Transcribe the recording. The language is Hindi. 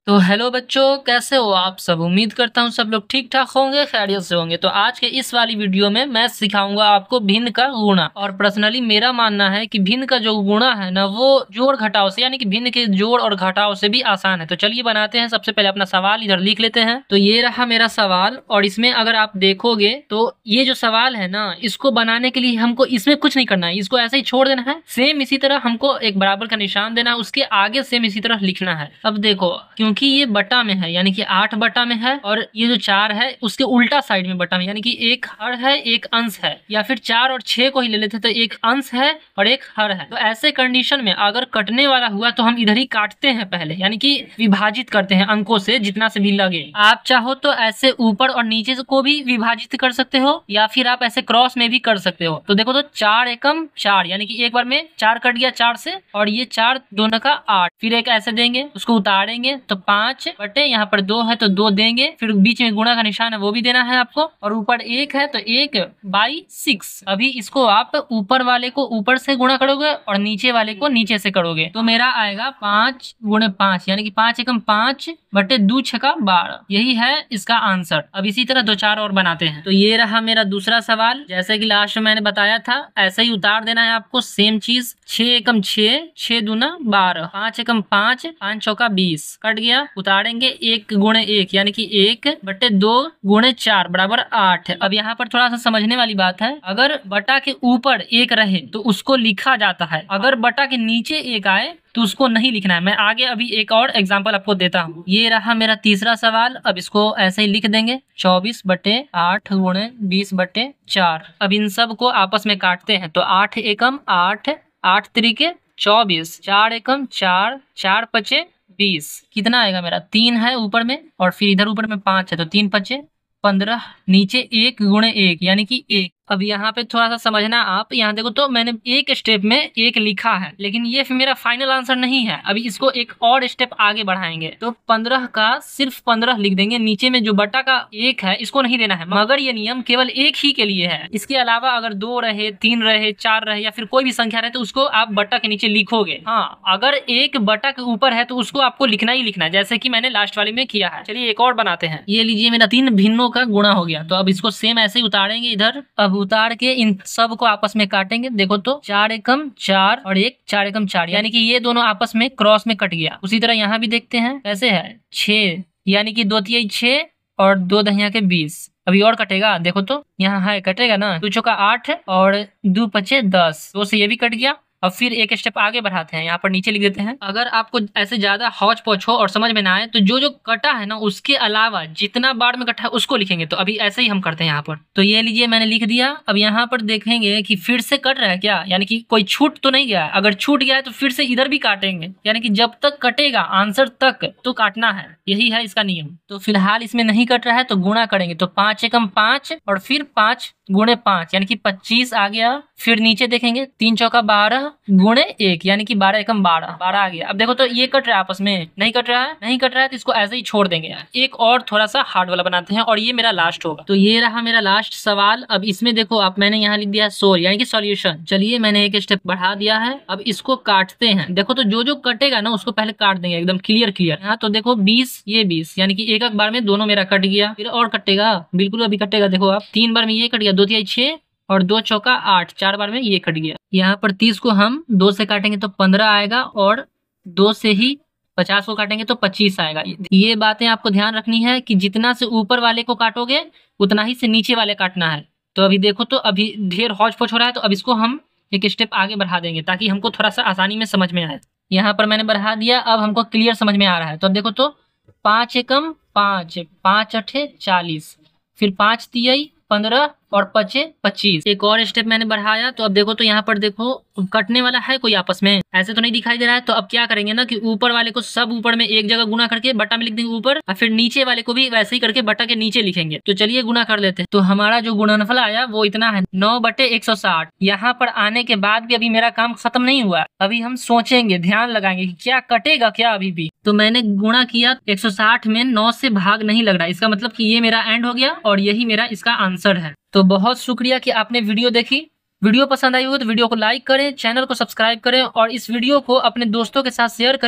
तो हेलो बच्चों, कैसे हो आप सब। उम्मीद करता हूँ सब लोग ठीक ठाक होंगे, खैरियत से होंगे। तो आज के इस वाली वीडियो में मैं सिखाऊंगा आपको भिन्न का गुणा। और पर्सनली मेरा मानना है कि भिन्न का जो गुणा है ना, वो जोड़ घटाव से यानी कि भिन्न के जोड़ और घटाव से भी आसान है। तो चलिए बनाते हैं। सबसे पहले अपना सवाल इधर लिख लेते हैं। तो ये रहा मेरा सवाल, और इसमें अगर आप देखोगे तो ये जो सवाल है ना, इसको बनाने के लिए हमको इसमें कुछ नहीं करना है, इसको ऐसे ही छोड़ देना है। सेम इसी तरह हमको एक बराबर का निशान देना है, उसके आगे सेम इसी तरह लिखना है। अब देखो, क्योंकि ये बटा में है यानी कि 8 बटा में है, और ये जो 4 है उसके उल्टा साइड में बटा में, यानी कि एक हर है एक अंश है, या फिर 4 और 6 को ही ले लेते तो एक अंश है और एक हर है। तो ऐसे कंडीशन में अगर कटने वाला हुआ तो हम इधर ही काटते हैं पहले, यानी कि विभाजित करते हैं अंकों से जितना से भी लगे। आप चाहो तो ऐसे ऊपर और नीचे को भी विभाजित कर सकते हो, या फिर आप ऐसे क्रॉस में भी कर सकते हो। तो देखो, तो 4 एकम 4 यानी कि एक बार में 4 कट गया 4 से, और ये 4 दोनों का 8। फिर एक ऐसे देंगे, उसको उतारेंगे तो 5 बटे यहाँ पर 2 है तो 2 देंगे। फिर बीच में गुणा का निशान है वो भी देना है आपको, और ऊपर 1 है तो 1/6। अभी इसको आप ऊपर वाले को ऊपर से गुणा करोगे और नीचे वाले को नीचे से करोगे तो मेरा आएगा 5 गुणे 5 यानी कि 5 एकम 5 बटे 2 छका 12। यही है इसका आंसर। अब इसी तरह 2-4 और बनाते हैं। तो ये रहा मेरा दूसरा सवाल। जैसे कि लास्ट में मैंने बताया था, ऐसे ही उतार देना है आपको सेम चीज। 6 एकम 6, 6 दूना 12, 5 एकम 5, 5 चौका 20 कट गया। उतारेंगे 1 गुणे 1 यानी कि 1 बटे 2 गुणे 4 बराबर 8। अब यहाँ पर थोड़ा सा समझने वाली बात है, अगर बटा के ऊपर 1 रहे तो उसको लिखा जाता है, अगर बटा के नीचे 1 आए तो उसको नहीं लिखना है। मैं आगे अभी एक और एग्जांपल आपको देता हूँ। ये रहा मेरा तीसरा सवाल। अब इसको ऐसे ही लिख देंगे 24 बटे 8 गुणे 20 बटे 4। अब इन सब को आपस में काटते हैं तो 8 एकम 8, 8 त्रिके 24, 4 एकम 4, 4 पचे 20। कितना आएगा मेरा 3 है ऊपर में, और फिर इधर ऊपर में 5 है तो 3 पचे 15, नीचे 1 गुणे 1 यानी कि 1। अब यहाँ पे थोड़ा सा समझना आप। यहाँ देखो, तो मैंने एक स्टेप में 1 लिखा है, लेकिन ये मेरा फाइनल आंसर नहीं है। अभी इसको एक और स्टेप आगे बढ़ाएंगे तो 15 का सिर्फ 15 लिख देंगे। नीचे में जो बटा का 1 है इसको नहीं देना है, मगर ये नियम केवल एक ही के लिए है। इसके अलावा अगर 2 रहे, 3 रहे, 4 रहे, या फिर कोई भी संख्या रहे तो उसको आप बटा के नीचे लिखोगे। हाँ, अगर एक बटा के ऊपर है तो उसको आपको लिखना ही लिखना है, जैसे कि मैंने लास्ट वाले में किया है। चलिए एक और बनाते हैं। ये लीजिए, मेरा 3 भिन्नों का गुणा हो गया। तो अब इसको सेम ऐसे ही उतारेंगे इधर। अब उतार के इन सब को आपस में काटेंगे। देखो, तो 4 एकम 4 और 1 4 एकम 4 यानी कि ये दोनों आपस में क्रॉस में कट गया। उसी तरह यहाँ भी देखते हैं कैसे है। 6 यानी कि 2 तिहाई 6 और 2 दहिया के 20। अभी और कटेगा, देखो तो यहाँ है, कटेगा ना। 2 चौका 8 और 2 पचे 10, 2 से ये भी कट गया। अब फिर एक स्टेप आगे बढ़ाते हैं, यहाँ पर नीचे लिख देते हैं। अगर आपको ऐसे ज्यादा हौच पौच हो और समझ में ना आए तो जो जो कटा है ना उसके अलावा जितना बार में कटा है उसको लिखेंगे। तो अभी ऐसे ही हम करते हैं यहाँ पर। तो ये लीजिए, मैंने लिख दिया। अब यहाँ पर देखेंगे कि फिर से कट रहा है क्या, यानी कि कोई छूट तो नहीं गया है। अगर छूट गया है तो फिर से इधर भी काटेंगे, यानी कि जब तक कटेगा आंसर तक तो काटना है। यही है इसका नियम। तो फिलहाल इसमें नहीं कट रहा है तो गुणा करेंगे। तो 5 एकम 5 और फिर 5 गुणे 5 यानी कि 25 आ गया। फिर नीचे देखेंगे 3 चौका 12 गुणे 1 यानी कि 12 एकम 12, 12 आ गया। अब देखो, तो ये कट रहा है आपस में, नहीं कट रहा है, नहीं कट रहा है तो इसको ऐसे ही छोड़ देंगे। एक और थोड़ा सा हार्ड वाला बनाते हैं और ये मेरा लास्ट होगा। तो ये रहा मेरा लास्ट सवाल। अब इसमें देखो आप, मैंने यहाँ लिख दिया सोल यानी कि सॉल्यूशन। चलिए, मैंने एक स्टेप बढ़ा दिया है। अब इसको काटते हैं। देखो, तो जो जो कटेगा ना उसको पहले काट देंगे एकदम क्लियर क्लियर। यहाँ तो देखो 20, ये 20 यानी कि एक एक बार में दोनों मेरा कट गया। फिर और कटेगा, बिल्कुल अभी कटेगा। देखो आप, 3 बार में ये कट गया, 2 तिहाई 6 और 2 चौका 8, 4 बार में ये कट गया। यहाँ पर 30 को हम 2 से काटेंगे तो 15 आएगा, और 2 से ही 50 को काटेंगे तो 25 आएगा। ये बातें आपको ध्यान रखनी है कि जितना से ऊपर वाले को काटोगे उतना ही से नीचे वाले काटना है। तो अभी देखो, तो अभी ढेर हौच पौच हो रहा है, तो अब इसको हम एक स्टेप आगे बढ़ा देंगे ताकि हमको थोड़ा सा आसानी में समझ में आए। यहाँ पर मैंने बढ़ा दिया, अब हमको क्लियर समझ में आ रहा है। तो अब देखो, तो 5 एकम 5, 5 अठे 40, फिर 5 तिहाई 15 और 5 25। एक और स्टेप मैंने बढ़ाया। तो अब देखो, तो यहाँ पर देखो कटने वाला है कोई आपस में, ऐसे तो नहीं दिखाई दे रहा है। तो अब क्या करेंगे ना कि ऊपर वाले को सब ऊपर में एक जगह गुना करके बटा में लिख देंगे ऊपर, और फिर नीचे वाले को भी वैसे ही करके बटा के नीचे लिखेंगे। तो चलिए गुना कर लेते हैं। तो हमारा जो गुणनफल आया वो इतना है, 9 बटे 160। यहाँ पर आने के बाद भी अभी मेरा काम खत्म नहीं हुआ। अभी हम सोचेंगे, ध्यान लगाएंगे कि क्या कटेगा क्या अभी भी। तो मैंने गुणा किया 160 में 9 से भाग नहीं लग रहा, इसका मतलब कि ये मेरा एंड हो गया और यही मेरा इसका आंसर है। तो बहुत शुक्रिया कि आपने वीडियो देखी। वीडियो पसंद आई हो तो वीडियो को लाइक करें, चैनल को सब्सक्राइब करें और इस वीडियो को अपने दोस्तों के साथ शेयर करें।